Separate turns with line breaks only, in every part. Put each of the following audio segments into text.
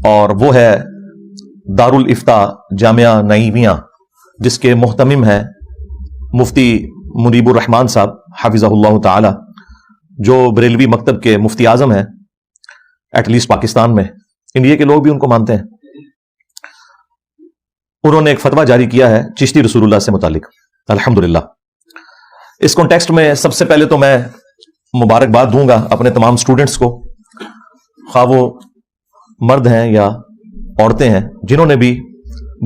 اور وہ ہے دارالفتاء جامعہ نعیمیہ، جس کے محتمم ہیں مفتی منیب الرحمان صاحب حفظہ اللہ تعالی، جو بریلوی مکتب کے مفتی اعظم ہیں ایٹ لیسٹ پاکستان میں، انڈیا کے لوگ بھی ان کو مانتے ہیں۔ انہوں نے ایک فتویٰ جاری کیا ہے چشتی رسول اللہ سے متعلق، الحمدللہ۔ اس کانٹیکسٹ میں سب سے پہلے تو میں مبارکباد دوں گا اپنے تمام اسٹوڈنٹس کو، خواہ وہ مرد ہیں یا عورتیں ہیں، جنہوں نے بھی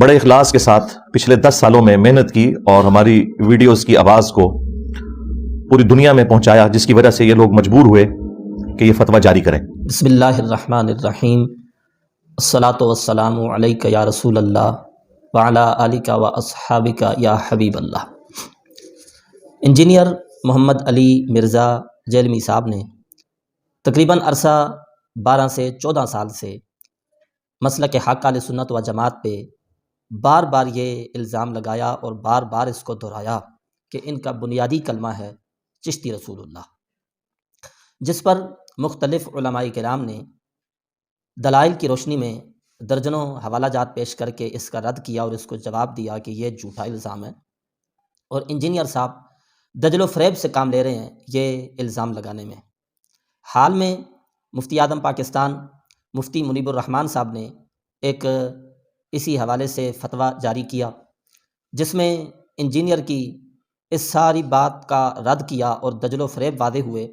بڑے اخلاص کے ساتھ پچھلے 10 سالوں میں محنت کی اور ہماری ویڈیوز کی آواز کو پوری دنیا میں پہنچایا، جس کی وجہ سے یہ لوگ مجبور ہوئے کہ یہ فتویٰ جاری کریں۔
بسم اللہ الرحمن الرحیم، الصلاۃ والسلام علیک یا رسول اللہ وعلی آلک و اصحابک یا حبیب اللہ۔ انجینئر محمد علی مرزا جیلمی صاحب نے تقریباً عرصہ 12 سے 14 سال سے مسلک حق اہل سنت و جماعت پہ بار بار یہ الزام لگایا اور بار بار اس کو دہرایا کہ ان کا بنیادی کلمہ ہے چشتی رسول اللہ، جس پر مختلف علماء کرام نے دلائل کی روشنی میں درجنوں حوالہ جات پیش کر کے اس کا رد کیا اور اس کو جواب دیا کہ یہ جھوٹا الزام ہے، اور انجینئر صاحب دجل و فریب سے کام لے رہے ہیں یہ الزام لگانے میں۔ حال میں مفتی اعظم پاکستان مفتی منیب الرحمان صاحب نے ایک اسی حوالے سے فتویٰ جاری کیا، جس میں انجینئر کی اس ساری بات کا رد کیا اور دجل و فریب واضح ہوئے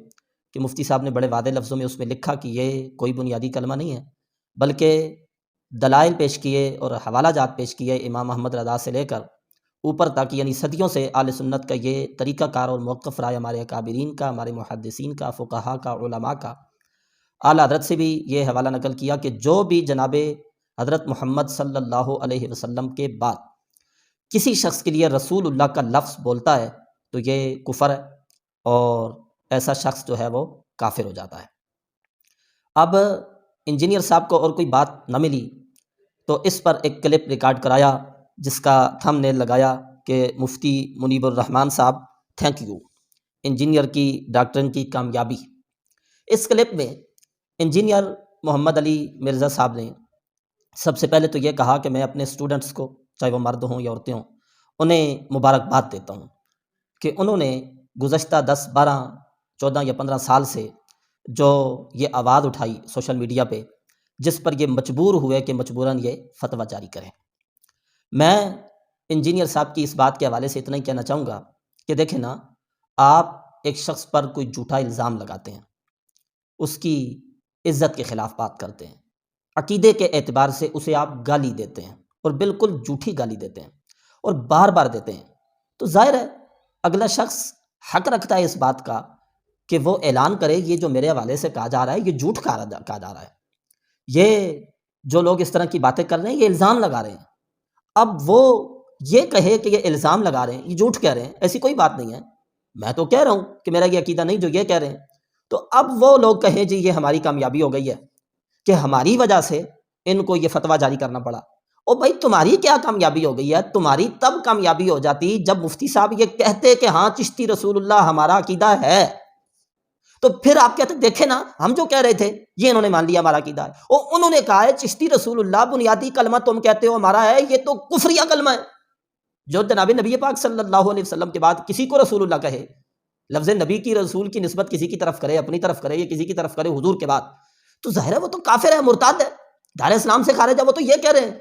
کہ مفتی صاحب نے بڑے واضح لفظوں میں اس میں لکھا کہ یہ کوئی بنیادی کلمہ نہیں ہے، بلکہ دلائل پیش کیے اور حوالہ جات پیش کیے امام احمد رضا سے لے کر اوپر تک، یعنی صدیوں سے اہل سنت کا یہ طریقہ کار اور موقف رائے ہمارے اکابرین کا، ہمارے محدثین کا، فقہا کا، علماء کا، اعلیٰ حضرت سے بھی یہ حوالہ نقل کیا کہ جو بھی جناب حضرت محمد صلی اللہ علیہ وسلم کے بعد کسی شخص کے لیے رسول اللہ کا لفظ بولتا ہے تو یہ کفر ہے اور ایسا شخص جو ہے وہ کافر ہو جاتا ہے۔ اب انجینئر صاحب کو اور کوئی بات نہ ملی تو اس پر ایک کلپ ریکارڈ کرایا جس کا تھم نیل لگایا کہ مفتی منیب الرحمان صاحب تھینک یو، انجینئر کی ڈاکٹرن کی کامیابی۔ اس کلپ میں انجینئر محمد علی مرزا صاحب نے سب سے پہلے تو یہ کہا کہ میں اپنے اسٹوڈنٹس کو، چاہے وہ مرد ہوں یا عورتیں ہوں، انہیں مبارکباد دیتا ہوں کہ انہوں نے گزشتہ 10، 12، 14 یا 15 سال سے جو یہ آواز اٹھائی سوشل میڈیا پہ، جس پر یہ مجبور ہوئے کہ مجبوراً یہ فتویٰ جاری کریں۔ میں انجینئر صاحب کی اس بات کے حوالے سے اتنا ہی کہنا چاہوں گا کہ دیکھیں نا، آپ ایک شخص پر کوئی جھوٹا الزام لگاتے ہیں، اس کی عزت کے خلاف بات کرتے ہیں، عقیدے کے اعتبار سے اسے آپ گالی دیتے ہیں اور بالکل جھوٹی گالی دیتے ہیں اور بار بار دیتے ہیں، تو ظاہر ہے اگلا شخص حق رکھتا ہے اس بات کا کہ وہ اعلان کرے یہ جو میرے حوالے سے کہا جا رہا ہے یہ جھوٹ کہا جا رہا ہے، یہ جو لوگ اس طرح کی باتیں کر رہے ہیں یہ الزام لگا رہے ہیں۔ اب وہ یہ کہے کہ یہ الزام لگا رہے ہیں، یہ جھوٹ کہہ رہے ہیں، ایسی کوئی بات نہیں ہے، میں تو کہہ رہا ہوں کہ میرا یہ عقیدہ نہیں جو یہ کہہ رہے ہیں، تو اب وہ لوگ کہیں جی یہ ہماری کامیابی ہو گئی ہے کہ ہماری وجہ سے ان کو یہ فتویٰ جاری کرنا پڑا۔ او بھائی تمہاری کیا کامیابی ہو گئی ہے؟ تمہاری تب کامیابی ہو جاتی جب مفتی صاحب یہ کہتے کہ ہاں چشتی رسول اللہ ہمارا عقیدہ ہے، تو پھر آپ کہتے دیکھیں نا ہم جو کہہ رہے تھے یہ انہوں نے مان لیا ہمارا عقیدہ ہے، اور انہوں نے کہا ہے چشتی رسول اللہ بنیادی کلمہ تم کہتے ہو ہمارا ہے، یہ تو کفریہ کلمہ ہے۔ جو جناب نبی پاک صلی اللہ علیہ وسلم کے بعد کسی کو رسول اللہ کہے، لفظ نبی کی رسول کی نسبت کسی کی طرف کرے، اپنی طرف کرے یا کسی کی طرف کرے حضور کے بعد، تو ظاہر ہے وہ تو کافر ہے، مرتد ہے، دار اسلام سے خارج ہے۔ وہ تو یہ کہہ رہے ہیں،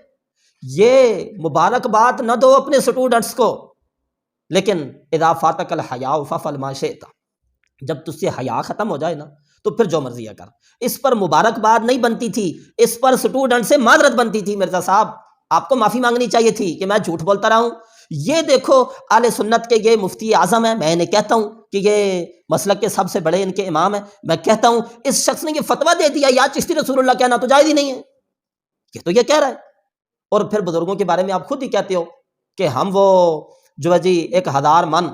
یہ مبارکباد نہ دو اپنے سٹوڈنٹس کو، لیکن اذا فاتک الحیاء فافعل ما شئت، جب تجھ سے حیا ختم ہو جائے نا تو پھر جو مرضی کر۔ اس پر مبارکباد نہیں بنتی تھی، اس پر سٹوڈنٹ سے معذرت بنتی تھی۔ مرزا صاحب آپ کو معافی مانگنی چاہیے تھی کہ میں جھوٹ بولتا رہا ہوں۔ یہ دیکھو اہل سنت کے یہ مفتی اعظم ہیں، میں انہیں کہتا ہوں کہ یہ مسلک کے سب سے بڑے ان کے امام ہیں، میں کہتا ہوں اس شخص نے یہ فتویٰ دے دیا یا چشتی رسول اللہ کہنا تو جائز ہی نہیں ہے، یہ تو یہ کہہ رہا ہے۔ اور پھر بزرگوں کے بارے میں آپ خود ہی کہتے ہو کہ ہم وہ جو ہے جی 1000 من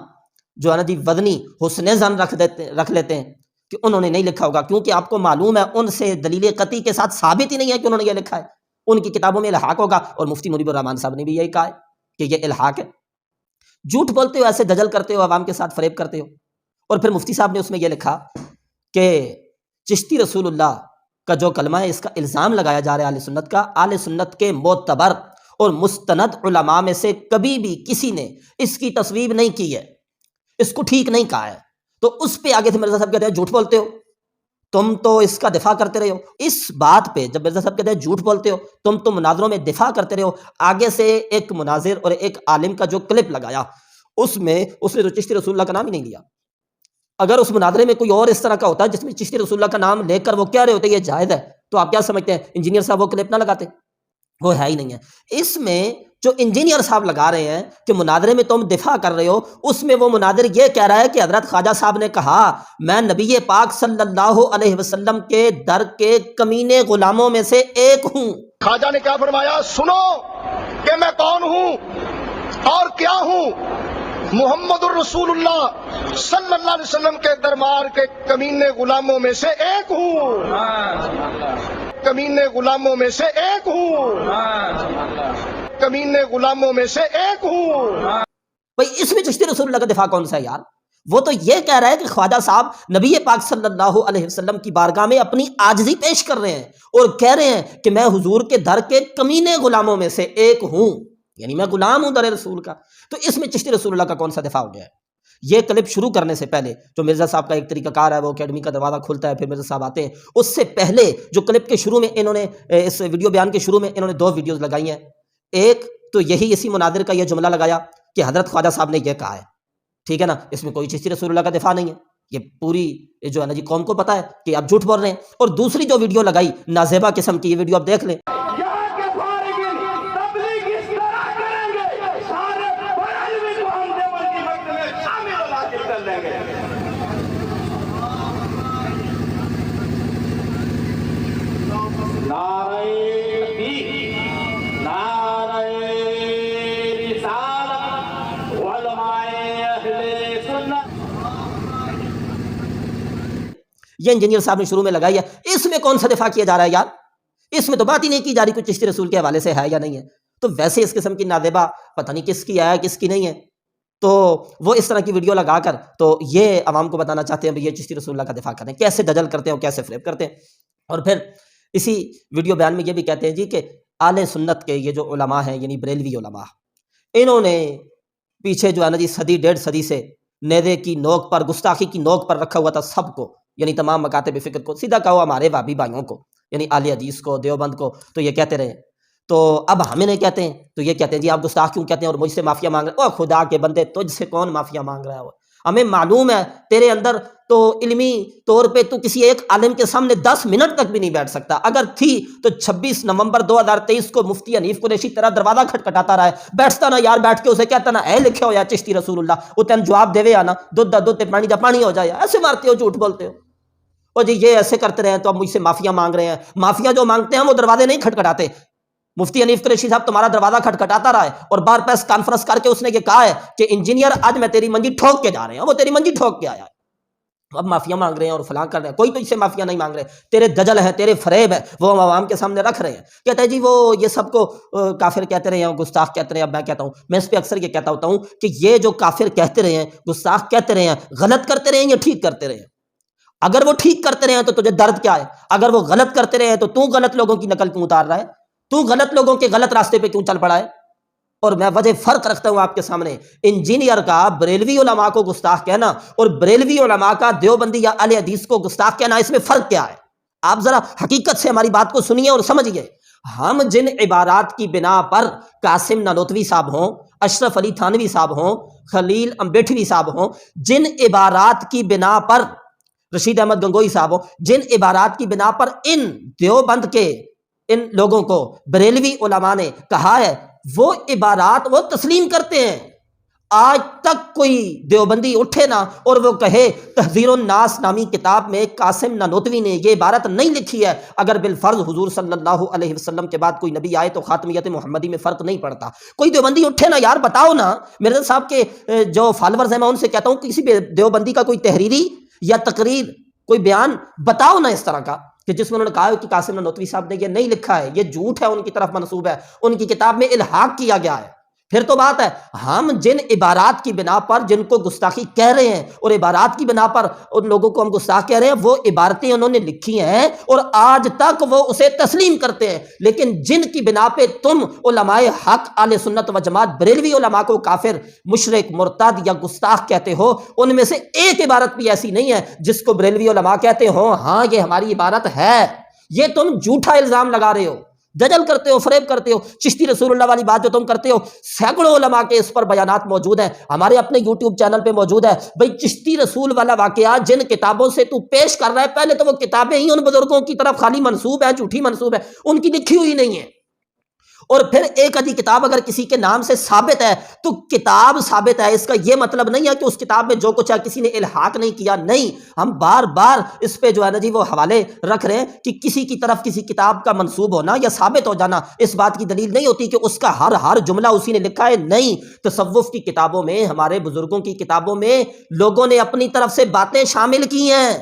جو ہے نا جی وزنی حسن زن رکھ لیتے ہیں کہ انہوں نے نہیں لکھا ہوگا، کیونکہ آپ کو معلوم ہے ان سے دلیل قطعی کے ساتھ ثابت ہی نہیں ہے کہ انہوں نے یہ لکھا ہے، ان کی کتابوں میں الحاق ہوگا، اور مفتی منیب الرحمان صاحب نے بھی یہی کہا ہے کہ یہ الحاق ہے۔ جھوٹ بولتے ہو، ایسے دجل کرتے ہو، عوام کے ساتھ فریب کرتے ہو۔ اور پھر مفتی صاحب نے اس میں یہ لکھا کہ چشتی رسول اللہ کا جو کلمہ ہے اس کا الزام لگایا جا رہا ہے اہل سنت کا، اہل سنت کے معتبر اور مستند علماء میں سے کبھی بھی کسی نے اس کی تصویب نہیں کی ہے، اس کو ٹھیک نہیں کہا ہے، تو اس پہ آگے سے مرزا صاحب کہتے ہیں جھوٹ بولتے ہو، تم تو اس کا دفاع کرتے رہے ہو۔ اس بات پہ جب مرزا صاحب کہتے ہیں جھوٹ بولتے ہو، تم تو مناظروں میں دفاع کرتے رہے ہو، آگے سے ایک مناظر اور ایک عالم کا جو کلپ لگایا اس میں اس نے تو چشتی رسول اللہ کا نام ہی نہیں لیا۔ اگر اس مناظرے میں کوئی اور اس طرح کا ہوتا ہے جس میں چشتی رسول اللہ کا نام لے کر وہ کہہ رہے ہوتے یہ جائز ہے، تو آپ کیا سمجھتے ہیں انجینئر صاحب وہ کلپ نہ لگاتے؟ وہ ہے ہی نہیں ہے۔ اس میں جو انجینئر صاحب لگا رہے ہیں کہ مناظرے میں تم دفاع کر رہے ہو، اس میں وہ مناظر یہ کہہ رہا ہے کہ حضرت خواجہ صاحب نے کہا میں نبی پاک صلی اللہ علیہ وسلم کے در کے کمینے غلاموں میں سے ایک ہوں۔
خواجہ نے کیا فرمایا؟ سنو کہ میں کون ہوں اور کیا ہوں، محمد الرسول اللہ صلی اللہ علیہ وسلم کے دربار کے کمینے غلاموں میں سے ایک ہوں، کمینے غلاموں میں سے ایک ہوں، کمینے غلاموں میں سے ایک ہوں۔
بھئی اس میں چشتی رسول اللہ کا دفاع کون سا ہے یار؟ وہ تو یہ کہہ رہا ہے کہ خواجہ صاحب نبی پاک صلی اللہ علیہ وسلم کی بارگاہ میں اپنی عاجزی پیش کر رہے ہیں اور کہہ رہے ہیں کہ میں حضور کے در کے کمینے غلاموں میں سے ایک ہوں، یعنی میں غلام ہوں در رسول کا۔ تو اس میں چشتی رسول اللہ کا کون سا دفاع ہو گیا ہے؟ یہ کلپ شروع کرنے سے پہلے جو مرزا صاحب کا ایک طریقہ کار ہے، وہ اکیڈمی کا دروازہ کھلتا ہے پھر مرزا صاحب آتے ہیں، اس سے پہلے جو کلپ کے شروع میں انہوں نے اس ویڈیو بیان کے شروع میں انہوں نے 2 ویڈیوز لگائی ہیں۔ ایک تو یہی اسی مناظر کا یہ جملہ لگایا کہ حضرت خواجہ صاحب نے یہ کہا ہے، ٹھیک ہے نا، اس میں کوئی چشتی رسول اللہ کا دفاع نہیں ہے، یہ پوری جو ہے نا جی قوم کو پتہ ہے کہ آپ جھوٹ بول رہے ہیں۔ اور دوسری جو ویڈیو لگائی نازیبا قسم کی، یہ ویڈیو آپ دیکھ لیں۔ یہ انجینئر صاحب نے شروع میں لگائی ہے، اس میں کون سا دفاع کیا جا رہا ہے یار؟ اس میں تو بات ہی نہیں کی جا رہی کوئی چشتی رسول کے حوالے سے ہے یا نہیں ہے۔ تو ویسے اس قسم کی نازیبا پتہ نہیں کس کی ہے کس کی نہیں ہے، تو وہ اس طرح کی ویڈیو لگا کر تو یہ عوام کو بتانا چاہتے ہیں یہ چشتی رسول اللہ کا دفاع کریں، کیسے دجل کرتے ہیں اور کیسے فریب کرتے ہیں۔ اور پھر اسی ویڈیو بیان میں یہ بھی کہتے ہیں جی کہ اہل سنت کے یہ جو علماء ہیں یعنی بریلوی علماء، انہوں نے پیچھے جو ہے نا جی صدی 1.5 صدی سے نیزے کی نوک پر، گستاخی کی نوک پر رکھا ہوا تھا سب کو، یعنی تمام مکاتب فکر کو، سیدھا کہو ہمارے وہابی بھائیوں کو، یعنی اہل حدیث کو، دیوبند کو، تو یہ کہتے رہے۔ تو اب ہمیں نہیں کہتے ہیں تو یہ کہتے ہیں جی آپ گستاخ کیوں کہتے ہیں اور مجھ سے معافیا مانگ رہے ہیں؟ او خدا کے بندے، تجھ سے کون معافیا مانگ رہا ہے؟ ہمیں معلوم ہے تیرے اندر تو علمی طور پہ تو کسی ایک عالم کے سامنے 10 منٹ تک بھی نہیں بیٹھ سکتا، اگر تھی تو 26 نومبر 2023 کو مفتی حنیف قریشی تیرا دروازہ کھٹکھٹاتا رہا ہے، بیٹھتا نا یار، بیٹھ کے اسے کہتا نا اے لکھے ہو یا چشتی رسول اللہ، وہ تین جواب دے وے آنا، دودھ دا دودھ تے پانی دا پانی ہو جائے، ایسے مارتے ہو، جھوٹ بولتے ہو۔ اور جی یہ ایسے کرتے رہے ہیں تو اب مجھ سے معافیا مانگ رہے ہیں، معافیا جو مانگتے ہیں وہ دروازے نہیں کھٹکھٹاتے۔ مفتی حنیف قریشی صاحب تمہارا دروازہ کھٹکھٹاتا رہا ہے اور بار پریس کانفرنس کر کے اس نے یہ کہا ہے کہ انجینئر آج میں تیری منجی ٹھوک کے جا رہے ہیں، وہ تیری منجی ٹھوک کے آیا ہے، اب معافیا مانگ رہے ہیں اور فلاں کر رہے ہیں۔ کوئی تو اس سے معافیا نہیں مانگ رہے، تیرے دجل ہیں، تیرے فریب ہے، وہ ہم عوام کے سامنے رکھ رہے ہیں۔ کہتا ہے جی وہ یہ سب کو کافر کہتے رہے ہیں، گستاخ کہتے رہے ہیں۔ اب میں کہتا ہوں، میں اس پہ اکثر یہ کہتا ہوتا ہوں کہ یہ جو کافر کہتے رہے ہیں، گستاخ کہتے رہے ہیں، غلط کرتے رہے ہیں یا ٹھیک کرتے رہے ہیں؟ اگر وہ ٹھیک کرتے رہے ہیں تو تجھے درد کیا ہے؟ اگر وہ غلط کرتے رہے ہیں تو غلط لوگوں کی نقل کیوں اتار رہا ہے؟ تو غلط لوگوں کے غلط راستے پہ کیوں چل پڑا ہے؟ اور میں وجہ فرق رکھتا ہوں آپ کے سامنے، انجینئر کا بریلوی علماء کو گستاخ کہنا اور بریلوی علماء کا دیوبندی یا اہل حدیث کو گستاخ کہنا، اس میں فرق کیا ہے؟ آپ ذرا حقیقت سے ہماری بات کو سنیے اور سمجھیے۔ ہم جن عبارات کی بنا پر قاسم نانوتوی صاحب ہوں، اشرف علی تھانوی صاحب ہوں، خلیل امبیٹھوی صاحب ہوں، جن عبارات کی بنا پر رشید احمد گنگوئی صاحب ہوں، جن عبارات کی بنا پر ان دیوبند کے ان لوگوں کو بریلوی علماء نے کہا ہے، وہ عبارات وہ تسلیم کرتے ہیں۔ آج تک کوئی دیوبندی اٹھے نا اور وہ کہے تحذیر الناس نامی کتاب میں قاسم نانوتوی نے یہ عبارت نہیں لکھی ہے، اگر بالفرض حضور صلی اللہ علیہ وسلم کے بعد کوئی نبی آئے تو خاتمیت محمدی میں فرق نہیں پڑتا۔ کوئی دیوبندی اٹھے نا یار، بتاؤ نا، مرزا صاحب کے جو فالورز ہیں میں ان سے کہتا ہوں کسی دیوبندی کا کوئی تحریری یا تقریر، کوئی بیان بتاؤ نا اس طرح کا کہ جس میں انہوں نے کہا ہے کہ قاسم نانوتوی صاحب نے یہ نہیں لکھا ہے، یہ جھوٹ ہے، ان کی طرف منسوب ہے، ان کی کتاب میں الحاق کیا گیا ہے۔ پھر تو بات ہے ہم جن عبارات کی بنا پر جن کو گستاخی کہہ رہے ہیں اور عبارات کی بنا پر ان لوگوں کو ہم گستاخ کہہ رہے ہیں، وہ عبارتیں انہوں نے لکھی ہیں اور آج تک وہ اسے تسلیم کرتے ہیں، لیکن جن کی بنا پہ تم علماء حق اہل سنت و جماعت بریلوی علماء کو کافر، مشرک، مرتد یا گستاخ کہتے ہو، ان میں سے ایک عبارت بھی ایسی نہیں ہے جس کو بریلوی علماء کہتے ہو ہاں یہ ہماری عبارت ہے۔ یہ تم جھوٹا الزام لگا رہے ہو، دجل کرتے ہو، فریب کرتے ہو۔ چشتی رسول اللہ والی بات جو تم کرتے ہو، سینکڑوں علماء کے اس پر بیانات موجود ہیں، ہمارے اپنے یوٹیوب چینل پہ موجود ہے۔ بھئی چشتی رسول والا واقعہ جن کتابوں سے تو پیش کر رہا ہے، پہلے تو وہ کتابیں ہی ان بزرگوں کی طرف خالی منسوب ہیں، جھوٹی منسوب ہے، ان کی لکھی ہوئی نہیں ہے۔ اور پھر ایک آدھی کتاب اگر کسی کے نام سے ثابت ہے تو کتاب ثابت ہے، اس کا یہ مطلب نہیں ہے کہ اس کتاب میں جو کچھ ہے کسی نے الحاق نہیں کیا، نہیں، ہم بار بار اس پہ جو ہے نا جی وہ حوالے رکھ رہے ہیں کہ کسی کی طرف کسی کتاب کا منسوب ہونا یا ثابت ہو جانا اس بات کی دلیل نہیں ہوتی کہ اس کا ہر جملہ اسی نے لکھا ہے، نہیں۔ تصوف کی کتابوں میں، ہمارے بزرگوں کی کتابوں میں لوگوں نے اپنی طرف سے باتیں شامل کی ہیں،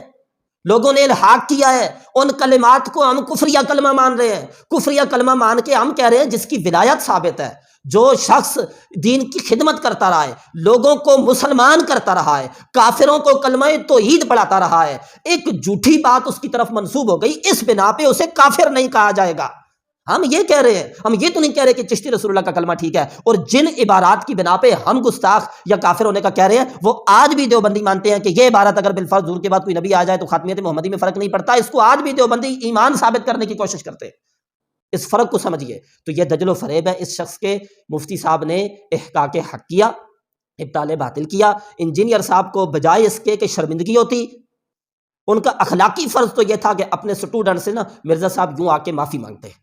لوگوں نے الحاق کیا ہے، ان کلمات کو ہم کفریہ کلمہ مان رہے ہیں، کفریہ کلمہ مان کے ہم کہہ رہے ہیں جس کی ولایت ثابت ہے، جو شخص دین کی خدمت کرتا رہا ہے، لوگوں کو مسلمان کرتا رہا ہے، کافروں کو کلمہ توحید پڑھاتا رہا ہے، ایک جھوٹی بات اس کی طرف منسوب ہو گئی، اس بنا پہ اسے کافر نہیں کہا جائے گا۔ ہم یہ کہہ رہے ہیں، ہم یہ تو نہیں کہہ رہے کہ چشتی رسول اللہ کا کلمہ ٹھیک ہے، اور جن عبارات کی بنا پہ ہم گستاخ یا کافر ہونے کا کہہ رہے ہیں وہ آج بھی دیوبندی مانتے ہیں کہ یہ عبارت اگر بالفرض حضور کے بعد کوئی نبی آ جائے تو خاتمیت محمدی میں فرق نہیں پڑتا، اس کو آج بھی دیوبندی ایمان ثابت کرنے کی کوشش کرتے ہیں۔ اس فرق کو سمجھیے۔ تو یہ دجل و فریب ہے اس شخص کے۔ مفتی صاحب نے احقاق حق کیا، ابطال باطل کیا۔ انجینئر صاحب کو بجائے اس کے کہ شرمندگی ہوتی، ان کا اخلاقی فرض تو یہ تھا کہ اپنے سٹوڈنٹ سے نا مرزا صاحب یوں آ کے معافی مانگتے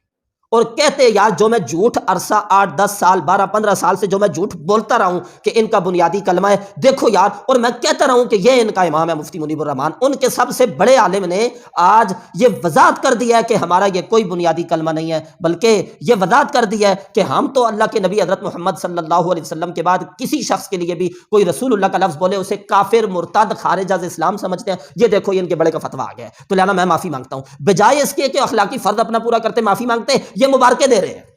اور کہتے یار جو میں جھوٹ عرصہ 8 10 سال 12 15 سال سے جو میں جھوٹ بولتا رہا ہوں کہ ان کا بنیادی کلمہ ہے، دیکھو یار، اور میں کہتا رہا ہوں کہ یہ ان کا امام ہے مفتی منیب الرحمان، ان کے سب سے بڑے عالم نے آج یہ وضاحت کر دیا ہے کہ ہمارا یہ کوئی بنیادی کلمہ نہیں ہے، بلکہ یہ وضاحت کر دیا ہے کہ ہم تو اللہ کے نبی حضرت محمد صلی اللہ علیہ وسلم کے بعد کسی شخص کے لیے بھی کوئی رسول اللہ کا لفظ بولے اسے کافر، مرتد، خارج از اسلام سمجھتے ہیں۔ یہ دیکھو یہ ان کے بڑے کا فتویٰ آ گیا ہے، تو لہٰذا میں معافی مانگتا ہوں، بجائے اس کے کہ اخلاقی فرض اپنا پورا کرتے معافی مانگتے یہ مبارکے دے رہے ہیں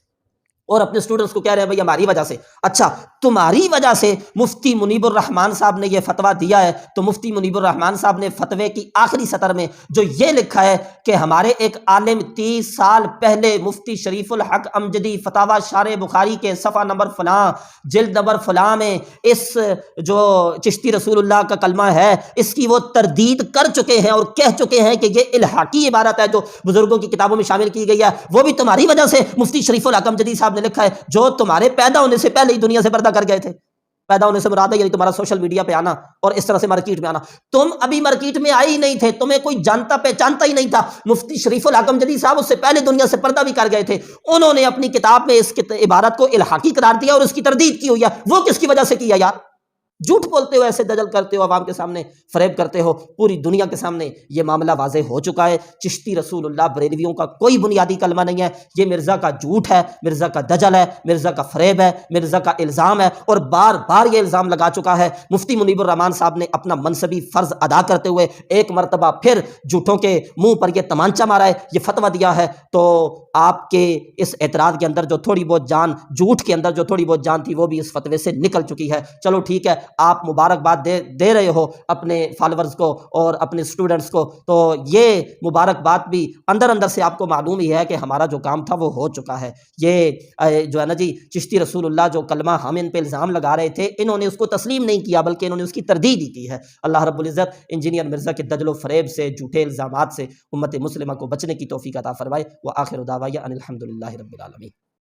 اور اپنے اسٹوڈنٹس کو کہہ رہے ہیں بھائی ہماری وجہ سے۔ اچھا، تمہاری وجہ سے مفتی منیب الرحمان صاحب نے یہ فتویٰ دیا ہے، تو مفتی منیب الرحمان صاحب نے فتوے کی آخری سطر میں جو یہ لکھا ہے کہ ہمارے ایک عالم 30 سال پہلے مفتی شریف الحق امجدی فتاویٰ شارح بخاری کے صفحہ نمبر فلاں جلد نمبر فلاں میں اس جو چشتی رسول اللہ کا کلمہ ہے اس کی وہ تردید کر چکے ہیں اور کہہ چکے ہیں کہ یہ الحاقی عبارت ہے جو بزرگوں کی کتابوں میں شامل کی گئی ہے، وہ بھی تمہاری وجہ سے مفتی شریف الحق امجدی صاحب نے لکھا ہے، جو تمہارے پیدا ہونے سے پہلے ہی دنیا سے پردہ کر گئے تھے۔ پیدا ہونے سے مراد ہے یعنی تمہارا سوشل میڈیا پہ آنا اور اس طرح سے مارکیٹ میں آنا، تم ابھی مارکیٹ میں آئے ہی نہیں تھے، تمہیں کوئی جانتا پہچانتا ہی نہیں تھا۔ مفتی شریف الحق امجدی صاحب اس سے پہلے دنیا سے پردہ بھی کر گئے تھے، انہوں نے اپنی کتاب میں اس عبارت کو الحاقی قرار دیا اور اس کی تردید کی ہوئی ہے۔ وہ کس کی وجہ سے کیا یار؟ جھوٹ بولتے ہو، ایسے دجل کرتے ہو، عوام کے سامنے فریب کرتے ہو، پوری دنیا کے سامنے یہ معاملہ واضح ہو چکا ہے۔ چشتی رسول اللہ بریلویوں کا کوئی بنیادی کلمہ نہیں ہے، یہ مرزا کا جھوٹ ہے، مرزا کا دجل ہے، مرزا کا فریب ہے، مرزا کا الزام ہے، اور بار بار یہ الزام لگا چکا ہے۔ مفتی منیب الرحمان صاحب نے اپنا منصبی فرض ادا کرتے ہوئے ایک مرتبہ پھر جھوٹوں کے منہ پر یہ تمانچہ مارا ہے، یہ فتویٰ دیا ہے۔ تو آپ کے اس اعتراض کے اندر جو تھوڑی بہت جان، جھوٹ کے اندر جو تھوڑی بہت جان تھی وہ بھی اس فتوے سے نکل چکی ہے۔ چلو ٹھیک ہے، آپ مبارکباد دے رہے ہو اپنے فالورز کو اور اپنے اسٹوڈنٹس کو، تو یہ مبارکباد بھی اندر اندر سے آپ کو معلوم ہی ہے کہ ہمارا جو کام تھا وہ ہو چکا ہے۔ یہ جو ہے نا جی چشتی رسول اللہ جو کلمہ ہم ان پہ الزام لگا رہے تھے، انہوں نے اس کو تسلیم نہیں کیا بلکہ انہوں نے اس کی تردید ہی کی ہے۔ اللہ رب العزت انجینئر مرزا کے دجل و فریب سے، جھوٹے الزامات سے امت مسلمہ کو بچنے کی توفیق عطا فرمائے۔ وآخر دعوانا ان الحمد للہ رب العالمین۔